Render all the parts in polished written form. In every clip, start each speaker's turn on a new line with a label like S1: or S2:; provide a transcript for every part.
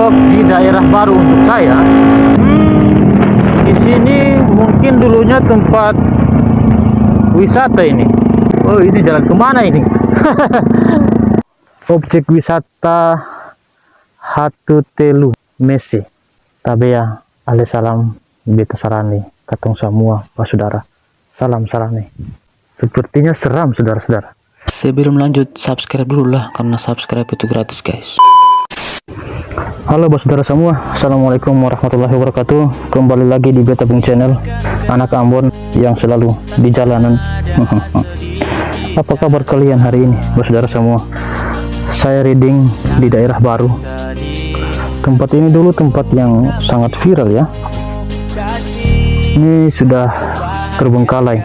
S1: ngevlog di daerah baru untuk saya. Di sini mungkin dulunya tempat wisata ini. Oh, ini jalan kemana ini? Objek wisata Hatutelu Mese Tabea Alaihissalam Beta Sarani Katong semua Pak Saudara. Salam Sarani. Sepertinya seram saudara-saudara.
S2: Sebelum lanjut, subscribe dulu lah, karena subscribe itu gratis guys.
S1: Halo bos saudara semua, assalamualaikum warahmatullahi wabarakatuh. Kembali lagi di Beta Bung Channel, anak Ambon yang selalu di jalanan. Apa kabar kalian hari ini bos saudara semua? Saya reading di daerah baru. Tempat ini dulu tempat yang sangat viral ya. Ini sudah terbengkalai,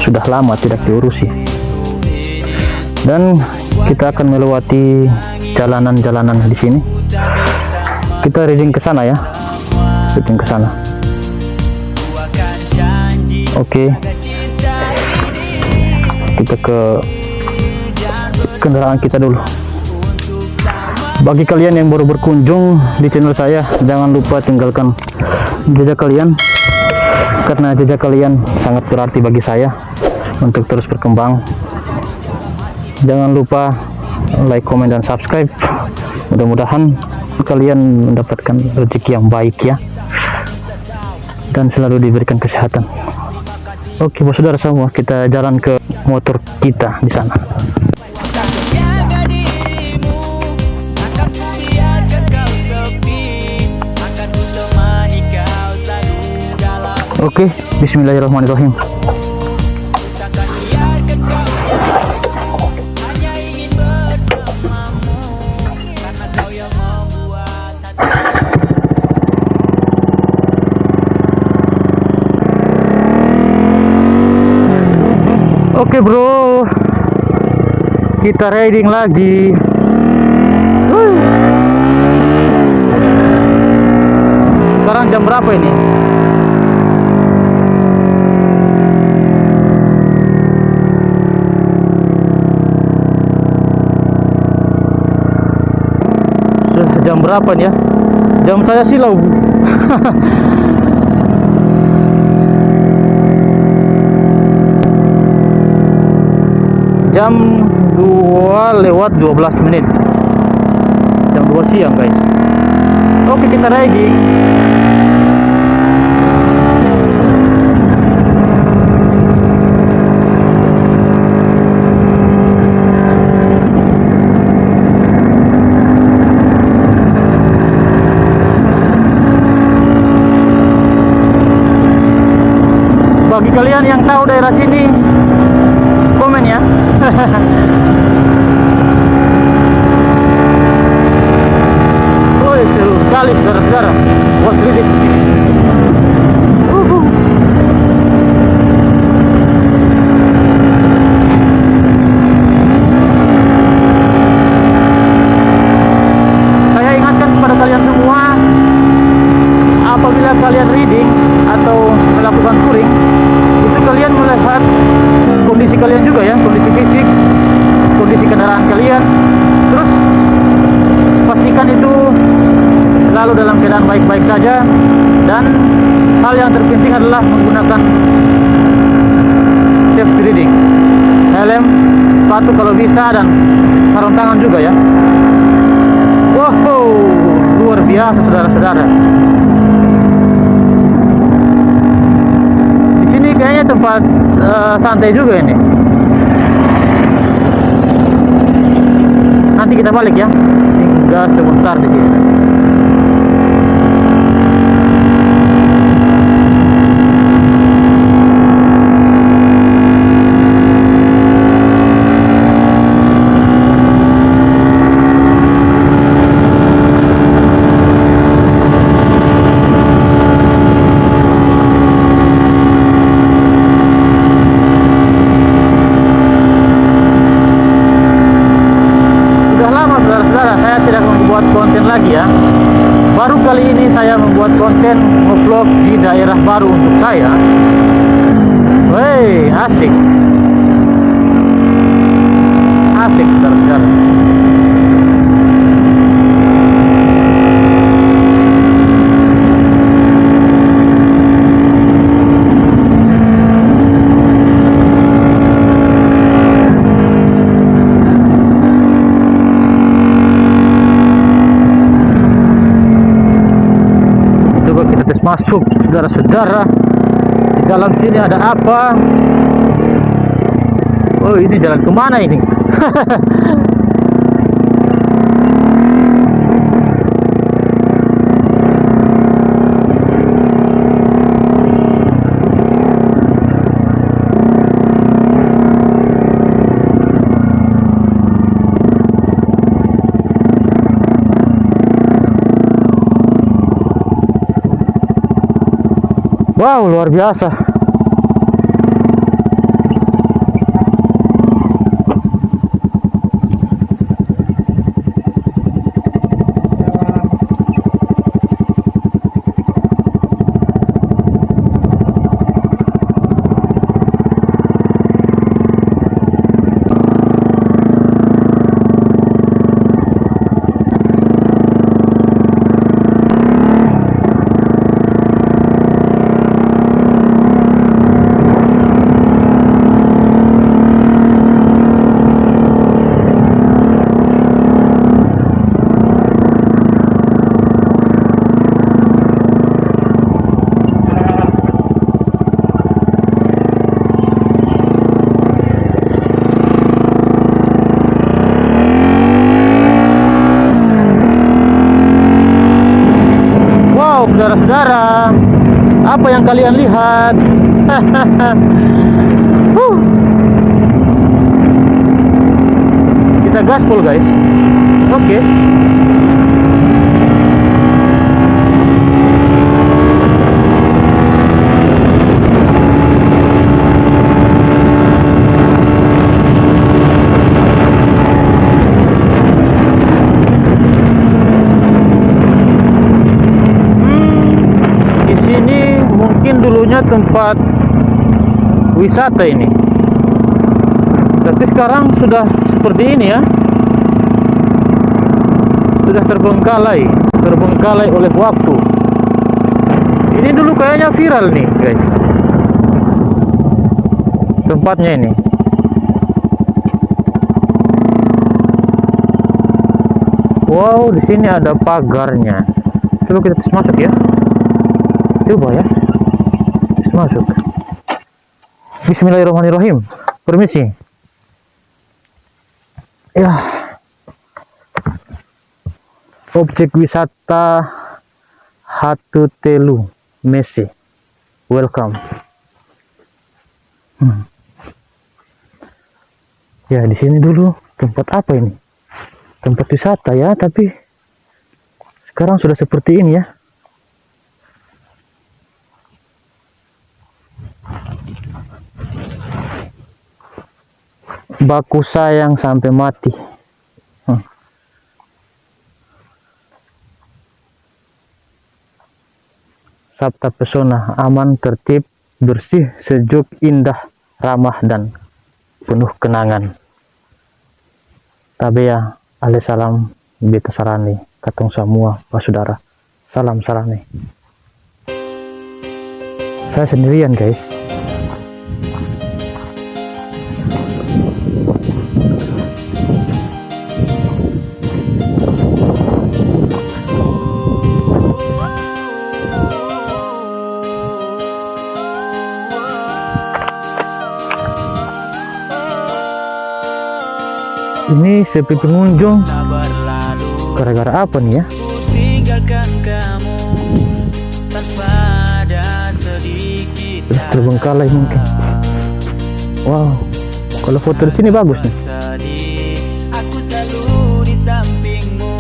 S1: sudah lama tidak diurusi. Dan kita akan melewati jalanan-jalanan di sini. Kita reading ke sana ya, reading ke sana. Oke, kita ke kendaraan kita dulu. Bagi kalian yang baru berkunjung di channel saya, jangan lupa tinggalkan jejak kalian, karena jejak kalian sangat berarti bagi saya untuk terus berkembang. Jangan lupa like, comment, dan subscribe. Mudah-mudahan kalian mendapatkan rezeki yang baik ya, dan selalu diberikan kesehatan. Oke bos saudara semua, kita jalan ke motor kita di sana. Oke, bismillahirrahmanirrahim. Oke bro, kita riding lagi. Sekarang jam berapa ini? Jam berapa nih ya? Jam saya silau. Jam 2:12. Jam 2 siang guys. Oke, kita riding. Bagi kalian yang tahu daerah sini, komen ya. Woi, seru sekali saudara-saudara. Buat reading. Saya ingatkan kepada kalian semua, apabila kalian reading atau melakukan touring, itu kalian melihat kondisi kalian juga ya, kondisi fisik, kondisi kendaraan kalian. Terus pastikan itu selalu dalam keadaan baik-baik saja, dan hal yang terpenting adalah menggunakan safety reading, helm, sepatu kalau bisa, dan sarung tangan juga ya. Wow, luar biasa saudara-saudara. Kayaknya tempat santai juga ini. Nanti kita balik ya. Tinggal sebentar di sini. Lagi ya, baru kali ini saya membuat konten ngevlog di daerah baru untuk saya. Wey, asik saudara-saudara. masuk, saudara-saudara. Di dalam sini ada apa? Oh, ini jalan kemana ini? Wow, luar biasa. Saudara-saudara, apa yang kalian lihat? Kita gaspol guys. Oke. Dulunya tempat wisata ini, tapi sekarang sudah seperti ini ya, sudah terbengkalai oleh waktu. Ini dulu kayaknya viral nih guys, tempatnya ini. Wow, di sini ada pagarnya. Coba kita tes masuk ya. Coba ya. Masuk. Bismillahirrahmanirrahim. Permisi. Ya. Objek wisata Hatu Telu Mese. Welcome. Ya, di sini dulu tempat apa ini? Tempat wisata ya, tapi sekarang sudah seperti ini ya. Baku sayang sampai mati. Sabta pesona, aman, tertib, bersih, sejuk, indah, ramah, dan penuh kenangan. Tabea, ale salam, beta sarani, katong semua, saudara. Salam sarani. Saya sendirian guys. Ini sepi pengunjung. Gara-gara apa nih ya? Terbengkalai mungkin. Wow, kalau foto di sini bagus nih.
S3: Aku selalu di sampingmu,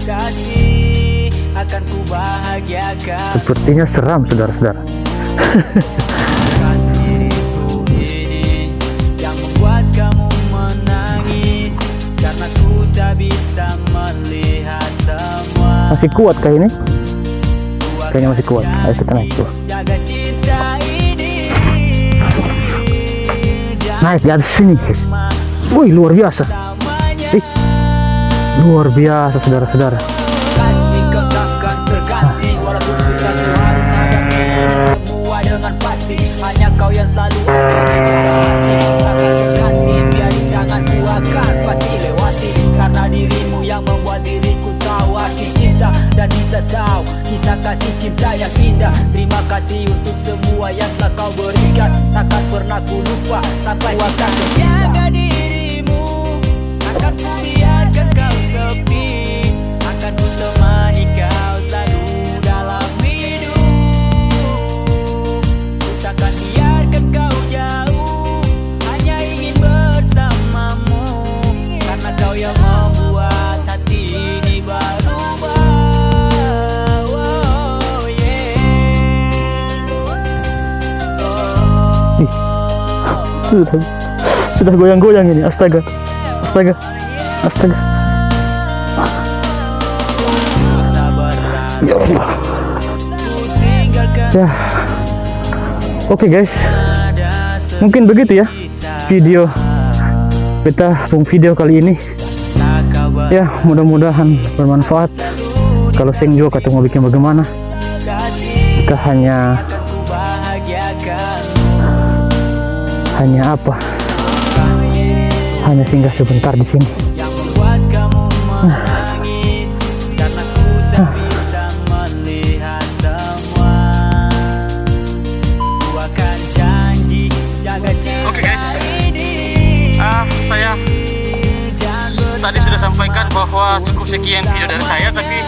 S3: kasih akan ku bahagiakan.
S1: Sepertinya seram saudara-saudara.
S3: Diriku ini yang membuat kamu menangis, karena ku tak bisa melihat semua.
S1: Masih kuat kah ini? Kayaknya masih kuat. Ayo kita naik tuh.
S3: Jaga cinta ini.
S1: Naik di atas sini. Wih, luar biasa. Luar biasa saudara-saudara.
S3: Kasih kau takkan terganti, walaupun ku satu harus hadapi semua dengan pasti. Hanya kau yang selalu ada di hati, takkan terganti. Biarin tanganku akan pasti lewati, karena dirimu yang membuat diriku tahu arti cinta dan bisa tahu kisah kasih cinta yang ini. indah. Terima kasih untuk semua yang telah kau berikan. Takkan pernah ku lupa sampai kita berpisah. Jaga dirimu, akan ku biarkan kau sepi. Akan ku temani kau selalu dalam hidup. Ku takkan biarkan kau jauh, hanya ingin bersamamu. Karena kau yang membuat hati ini berubah. Oh yeah.
S1: Sudah goyang-goyang ini. Astaga.
S3: Tak berlalu,
S1: Ya Allah.
S3: ku tinggalkan
S1: Ya. Oke guys, mungkin begitu ya video kita video kali ini. Ya, mudah-mudahan bermanfaat. Kalau sing juga kata mau bikin bagaimana, kita hanya apa? Hanya singgah sebentar di sini.
S3: yang membuat kamu menangis karena ku tak bisa melihat semua. Ku akan janji jaga cinta ini.
S1: Saya
S3: Dan
S1: tadi sudah sampaikan bahwa cukup sekian video dari saya, tapi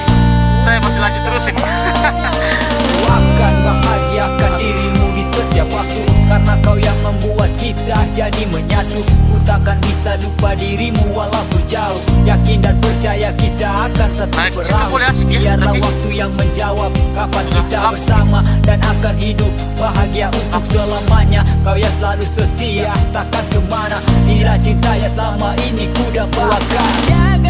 S1: saya masih lanjut terusin.
S3: Ku akan bahagiakan dirimu di setiap waktu, karena kau yang membuat kita jadi menyatu. Ku takkan bisa lupa dirimu walaupun jauh. Yakin dan percaya kita akan satu perahu. Biarlah waktu yang menjawab kapan kita bersama, dan akan hidup bahagia untuk selamanya. Kau yang selalu setia, takkan kemana. Inilah cinta yang selama ini ku dapatkan. Jaga